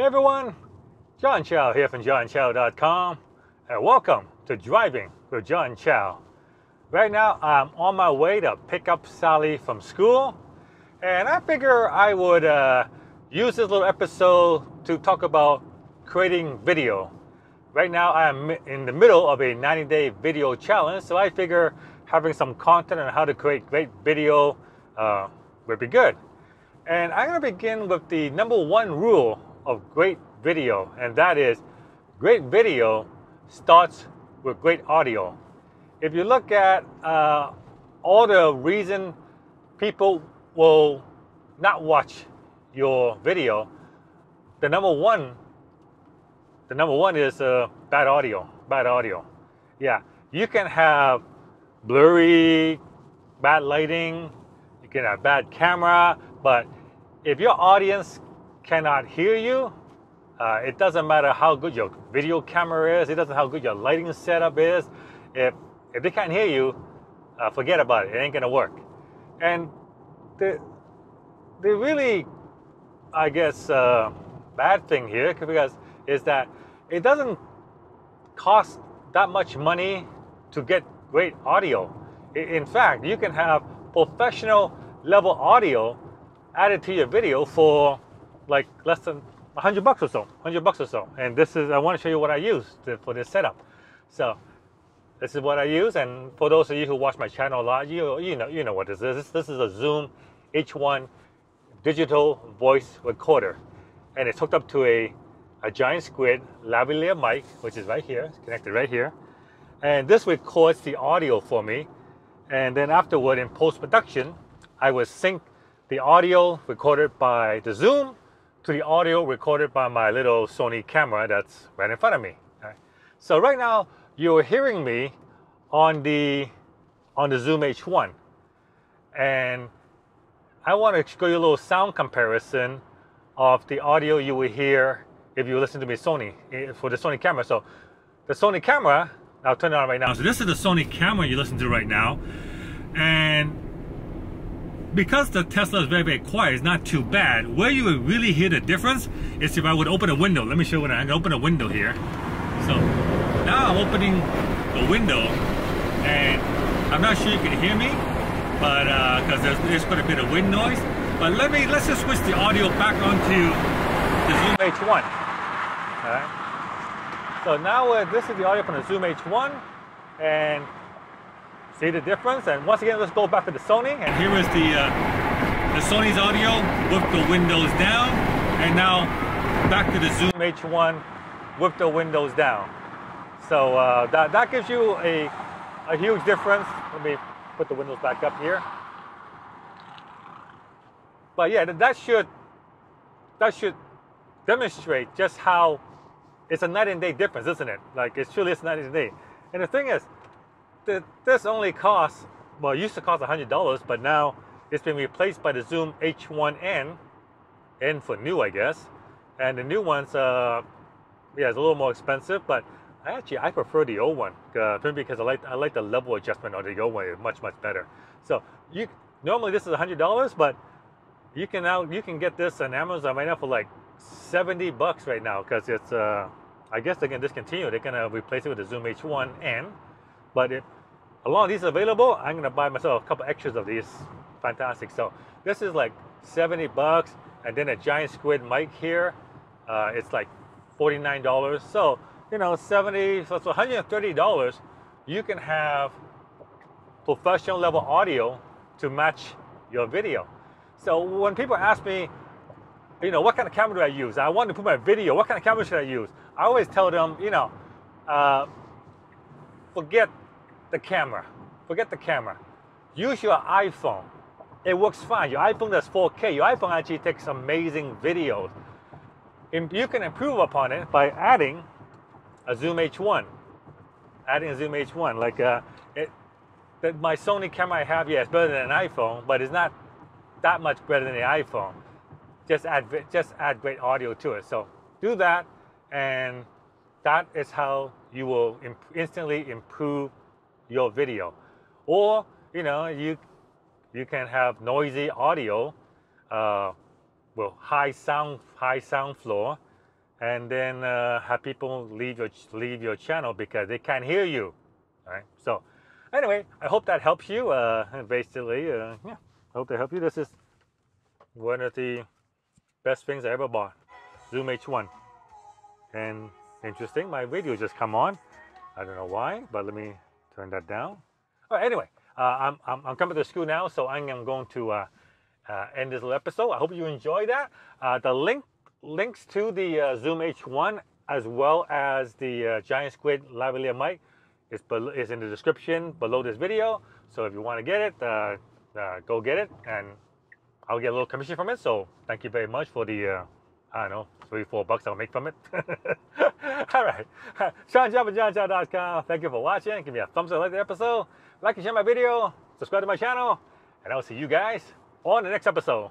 everyone, John Chow here from johnchow.com, and welcome to Driving with John Chow. Right now I'm on my way to pick up Sally from school, and I figure I would use this little episode to talk about creating video. Right now I'm in the middle of a 90-day video challenge, so I figure having some content on how to create great video would be good. And I'm going to begin with the #1 rule of great video, and that is great video starts with great audio. If you look at all the reason people will not watch your video, the number one is bad audio. Bad audio. Yeah, you can have blurry, bad lighting, you can have bad camera, but if your audience cannot hear you, it doesn't matter how good your video camera is, it doesn't matter how good your lighting setup is. If they can't hear you, forget about it. It ain't gonna work. And the really, I guess, bad thing here is that it doesn't cost that much money to get great audio. In fact, you can have professional level audio added to your video for like less than $100 or so, $100 or so. And this is, I want to show you what I use for this setup. So this is what I use, and for those of you who watch my channel a lot, you know what this is. This is a Zoom H1 digital voice recorder, and it's hooked up to a giant squid lavalier mic, which is right here. It's connected right here, and this records the audio for me. And then afterward, in post-production, I will sync the audio recorded by the Zoom to the audio recorded by my little Sony camera that's right in front of me. Right? So right now you're hearing me on the Zoom H1, and I want to show you a little sound comparison of the audio you will hear if you listen to me Sony for the Sony camera. So the Sony camera, I'll turn it on right now. So this is the Sony camera you listen to right now, and because the Tesla is very, very quiet, it's not too bad. Where you would really hear the difference is if I would open a window. Let me show you what I'm going to open a window here. So now I'm opening the window, and I'm not sure you can hear me, but because there's quite a bit of wind noise. But let's just switch the audio back onto the Zoom H1. All right. So now this is the audio from the Zoom H1, and see the difference? And once again, let's go back to the Sony, and here is the Sony's audio with the windows down, and now back to the Zoom H1 with the windows down. So that gives you a huge difference. Let me put the windows back up here. But yeah, that should demonstrate just how it's a night and day difference, isn't it? Like, it truly is night and day. And the thing is, this only costs, well, it used to cost $100, but now it's been replaced by the Zoom H1N, N for new, I guess. And the new one's, yeah, it's a little more expensive, but I prefer the old one, because I like the level adjustment on the old one. It's much, much better. So normally this is $100, but you can get this on Amazon right now for like $70 right now, because it's I guess they're gonna discontinue. They're gonna replace it with the Zoom H1N. But if a lot of these are available, I'm gonna buy myself a couple extras of these. Fantastic. So this is like $70, and then a giant squid mic here. It's like $49. So $70, so it's $130. You can have professional level audio to match your video. So when people ask me, what kind of camera do I use? I want to put my video. What kind of camera should I use? I always tell them, forget the camera. Forget the camera. Use your iPhone. It works fine. Your iPhone does 4K. Your iPhone actually takes amazing videos. And you can improve upon it by adding a Zoom H1. Adding a Zoom H1. Like my Sony camera I have, yeah, it's better than an iPhone, but it's not that much better than the iPhone. Just add great audio to it. So do that, and that is how you will instantly improve your video. Or you can have noisy audio with high sound floor, and then have people leave your channel because they can't hear you. All right. So anyway, I hope that helps you. Basically, yeah, I hope that helps you. This is one of the best things I ever bought, Zoom H1. And interesting, my video just come on. I don't know why, but let me turn that down. All right, anyway, I'm coming to school now, so I am going to end this little episode. I hope you enjoy that. The links to the Zoom H1 as well as the Giant Squid lavalier mic is in the description below this video. So if you want to get it, go get it, and I'll get a little commission from it. So thank you very much for the I don't know, $3-4 I'll make from it. All right. Sean Chow from JohnChow.com. Thank you for watching. Give me a thumbs up, like the episode. Like and share my video. Subscribe to my channel. And I'll see you guys on the next episode.